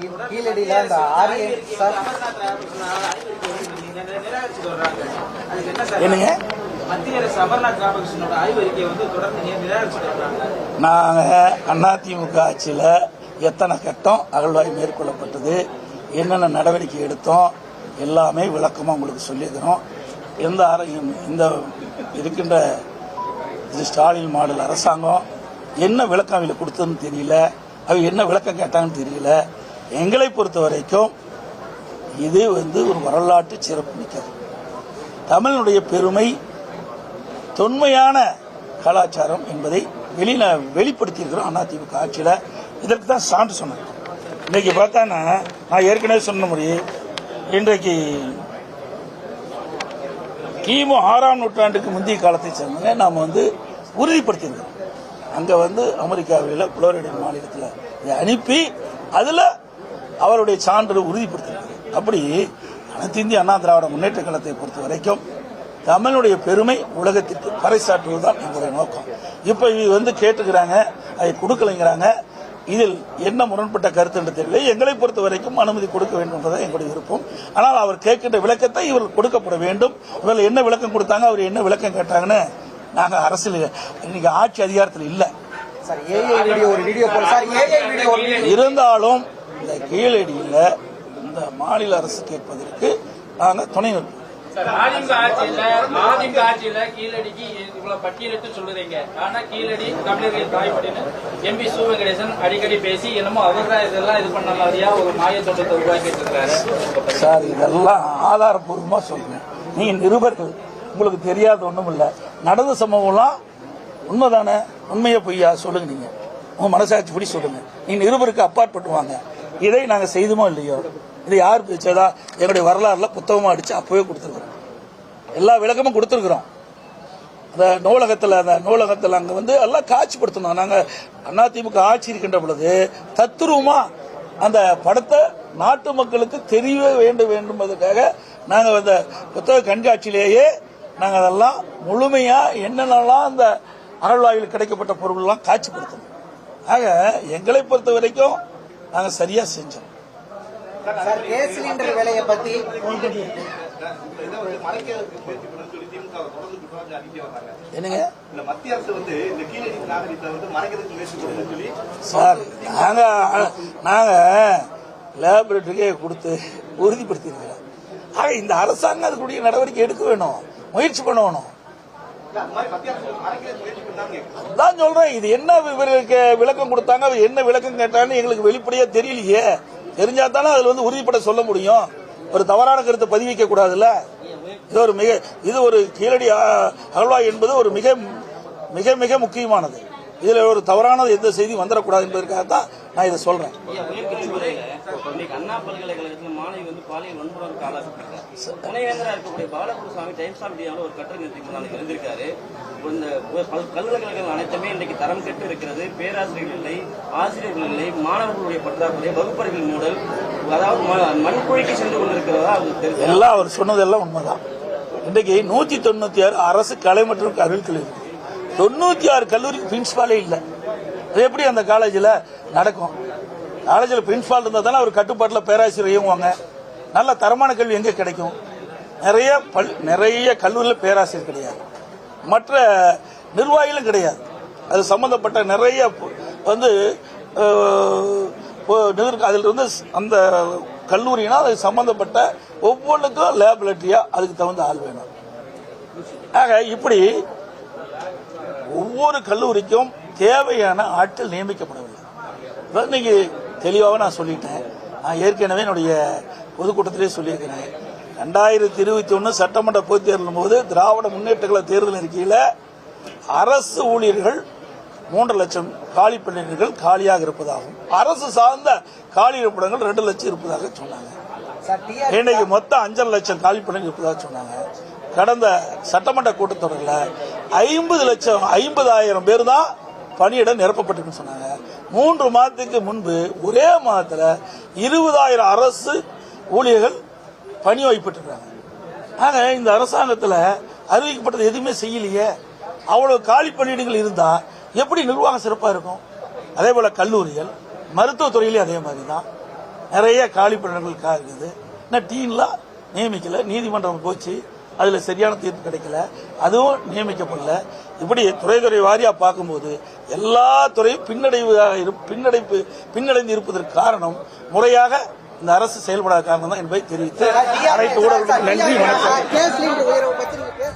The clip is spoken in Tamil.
கீழடியில அந்த என்னங்க மத்திய அரசு அமர்நாத் ராமகிருஷ்ணனோட ஆய்வறிக்கையை தொடர்ந்து நிராகரிச்சுட்டு வர்றாங்க. நாங்கள் அதிமுக ஆட்சியில் எத்தனை கட்டம் அகழ்வாய் மேற்கொள்ளப்பட்டது, என்னென்ன நடவடிக்கை எடுத்தோம் எல்லாமே விளக்கமாக உங்களுக்கு சொல்லியிருக்கிறோம். இந்த இருக்கின்ற ஸ்டாலின் மாடல் அரசாங்கம் என்ன விளக்கம் அவங்களை கொடுத்ததுன்னு தெரியல, அவங்க என்ன விளக்கம் கேட்டாங்கன்னு தெரியல. எங்களை பொறுத்த வரைக்கும் இது ஒரு வரலாற்று சிறப்பு மிக்கது. தமிழனுடைய பெருமை, தொன்மையான கலாச்சாரம் என்பதை வெளிப்படுத்தியிருக்கிறோம் அதிமுக ஆட்சியில். இதற்கு தான் சான்று சொன்னேன். இன்னைக்கு பார்த்தானா, நான் ஏற்கனவே சொன்ன முடியும், இன்றைக்கு கிமு 6ஆம் நூற்றாண்டுக்கு முந்தைய காலத்தை சேர்ந்தவங்க நாம் உறுதிப்படுத்தியிருக்கிறோம். அங்கே அமெரிக்காவில் புளோரிடா மாநிலத்தில் இதை அனுப்பி அதில் அவருடைய சான்று உறுதிப்படுத்தியிருக்கிறார். அப்படி அனைத்து இந்திய அண்ணா திராவிட முன்னேற்ற கழகத்தை பொறுத்த வரைக்கும் தமிழுடைய பெருமை உலகத்திற்கு பறைசாற்றுவதுதான் எங்களுடைய நோக்கம். இப்போ இது கேட்டுக்கிறாங்க, அதை கொடுக்கலைங்கிறாங்க. இதில் என்ன முரண்பட்ட கருத்து என்று தெரியல. எங்களை பொறுத்த வரைக்கும் அனுமதி கொடுக்க வேண்டும் என்பதை எங்களுடைய விருப்பம். ஆனால் அவர் கேட்கின்ற விளக்கத்தை இவர்கள் கொடுக்கப்பட வேண்டும். இவர்கள் என்ன விளக்கம் கொடுத்தாங்க, அவர் என்ன விளக்கம் கேட்டாங்கன்னு நாங்கள் அரசியல் இன்னைக்கு ஆட்சி அதிகாரத்தில் இல்லை இருந்தாலும் இந்த கீழடியில் இந்த மாநில அரசு கேட்பதற்கு நாங்கள் துணை நிற்போம். அதிமுக ஆட்சியில கீழடிக்கு இவ்வளவு பட்டியலிட்டு சொல்லுறீங்க. ஆனா கீழடி தமிழர்கள் தாய்மொழின்னு எம்பி சு வெங்கடேசன் அடிக்கடி பேசி என்னமோ அவர் இதெல்லாம் இது பண்ண மாதிரியா ஒரு மாய தோட்டத்தை உருவாக்கிட்டு இருக்காரு. சார், இதெல்லாம் ஆதாரப்பூர்வமா சொல்றேன். நீங்க நிருபர்கள், உங்களுக்கு தெரியாத ஒண்ணும் இல்ல. நடந்த சம்பவம்லாம் உண்மைதானே? உண்மையை பொய்யா சொல்லுங்க. நீங்க உங்க மனசாட்சி படி சொல்லுங்க. நீங்க நிருபருக்கு அப்பாற்பட்டுவாங்க. இதை நாங்க செய்துமோ இல்லையோ, இது யார் பேச்சதா எங்களுடைய வரலாறுல புத்தகமா அடிச்சு அப்பவே கொடுத்துருக்கிறோம். எல்லா விளக்கமும் கொடுத்துருக்கிறோம். அந்த நூலகத்தில் அங்க எல்லாம் காட்சிப்படுத்தணும். நாங்க அதிமுக ஆட்சி இருக்கின்ற பொழுது தத்துரூபமா அந்த படத்தை நாட்டு மக்களுக்கு தெரிய வேண்டும் என்பதற்காக நாங்க அந்த புத்தக கண்காட்சியிலேயே நாங்க அதெல்லாம் முழுமையா என்னென்னலாம் அந்த அகழ்வாயில் கிடைக்கப்பட்ட பொருள்லாம் காட்சிப்படுத்தணும். ஆக எங்களை பொறுத்த வரைக்கும் நாங்க சரியா செஞ்சோம். கேஸ் சிலிண்டர் விலையை பத்தி என்னங்க சார், நாங்க லேபரேட்டரிக்கே கொடுத்து உறுதிப்படுத்திருக்கிறோம். ஆக இந்த அரசாங்கம் அதுக்குரிய நடவடிக்கை எடுக்க வேணும், முயற்சி பண்ணணும். அதான் சொல்றேன். இது என்ன இவருக்கு விளக்கம் கொடுத்தாங்க, அவர் என்ன விளக்கம் கேட்டான்னு எங்களுக்கு வெளிப்படையா தெரியலையே. தெரிஞ்சா தானே அதுல உறுதிப்பட சொல்ல முடியும். ஒரு தவறான கருத்தை பதிவிக்க கூடாதுல்ல. இது ஒரு கீழடி அகழ்வாய் என்பது ஒரு மிக மிக மிக முக்கியமானது. இதுல ஒரு தவறான எந்த செய்தி வந்துடக்கூடாது என்பதற்காக தான் நான் இதை சொல்றேன். அண்ணா பல்கலைக்கழகத்தில் மாணவி பாலியல் வன்முறைக்கு ஆளாக்கப்பட்டார். துணைவேந்தராக இருக்கக்கூடிய பாலகுருசாமி டைம்ஸ் ஆஃப் இந்தியாவில் ஒரு கட்டுரை எழுதியிருக்காரு. இந்த பல்கலைக்கழகங்கள் அனைத்துமே இன்றைக்கு தரம் கெட்டு இருக்கிறது. பேராசிரியர்கள் இல்லை, ஆசிரியர்கள் இல்லை, மாணவர்களுடைய பற்றாக்குறை, வகுப்பறைகள் மூடல், அதாவது மண்குழிக்கு சென்று கொண்டிருக்கிறதா எல்லாம் அவர் சொன்னதெல்லாம் உண்மைதான். இன்றைக்கு 196 அரசு கலை மற்றும் கல்வி 96 கல்லூரிக்கு பிரின்சிபாலே இல்லை. அது எப்படி அந்த காலேஜில் நடக்கும்? காலேஜில் பிரின்சிபால் இருந்தால் தானே அவர் கட்டுப்பாட்டில் பேராசிரியர் இயங்குவாங்க. நல்ல தரமான கல்வி எங்கே கிடைக்கும்? நிறைய கல்லூரியில் பேராசிரியர் கிடையாது, மற்ற நிர்வாகிகளும் கிடையாது. அது சம்பந்தப்பட்ட நிறைய அதில் அந்த கல்லூரினா அது சம்பந்தப்பட்ட ஒவ்வொன்றுக்கும் லேபரேட்டரியா அதுக்கு தகுந்த ஆள் வேணும். ஆக இப்படி ஒவ்வொரு கல்லூரிக்கும் தேவையான ஆட்கள் நியமிக்கப்படவில்லை. இன்னைக்கு தெளிவாக நான் சொல்லிட்டேன். நான் ஏற்கனவே என்னுடைய பொதுக்கூட்டத்திலே சொல்லியிருக்கிறேன். 2021 சட்டமன்ற பொதுத் தேர்தலும் போது திராவிட முன்னேற்ற கழக தேர்தல் அறிக்கையில் அரசு ஊழியர்கள் 3 லட்சம் காலி பணியிடங்கள் காலியாக இருப்பதாகவும், அரசு சார்ந்த காலி இருப்பிடங்கள் 2 லட்சம் இருப்பதாக சொன்னாங்க. இன்னைக்கு மொத்தம் 5 லட்சம் காலி பணிகள் இருப்பதாக சொன்னாங்க. கடந்த சட்டமன்ற கூட்டத்தொடரில் 50,000 பேர் தான் பணியிடம் நிரப்பப்பட்டிருக்குன்னு சொன்னாங்க. 3 மாதத்துக்கு முன்பு ஒரே மாதத்தில் 20,000 அரசு ஊழியர்கள் பணி வைப்பட்டிருக்காங்க. ஆக இந்த அரசாங்கத்தில் அறிவிக்கப்பட்டது எதுவுமே செய்யலையே. அவ்வளவு காலி பணியிடங்கள் இருந்தா எப்படி நிர்வாகம் சிறப்பாக இருக்கும்? அதே போல கல்லூரிகள், மருத்துவத்துறையிலே அதே மாதிரி தான். நிறைய காலி பணியிடங்கள் இருக்குது. இன்னும் டீன்லாம் நியமிக்கல, நீதிமன்றம் போச்சு, அதுல சரியான தீர்ப்பு கிடைக்கல, அதுவும் நியமிக்கப்படல. இப்படி துறை வாரியா பார்க்கும்போது எல்லா துறையும் பின்னடைந்து இருப்பதற்கு காரணம் முறையாக இந்த அரசு செயல்படாத காரணம் தான் என்பதை தெரிவித்து அனைத்து ஊடகங்களுக்கும் நன்றி, வணக்கம். கேஸ் சிலிண்டர் உயர்வை பத்தி நீங்க பேச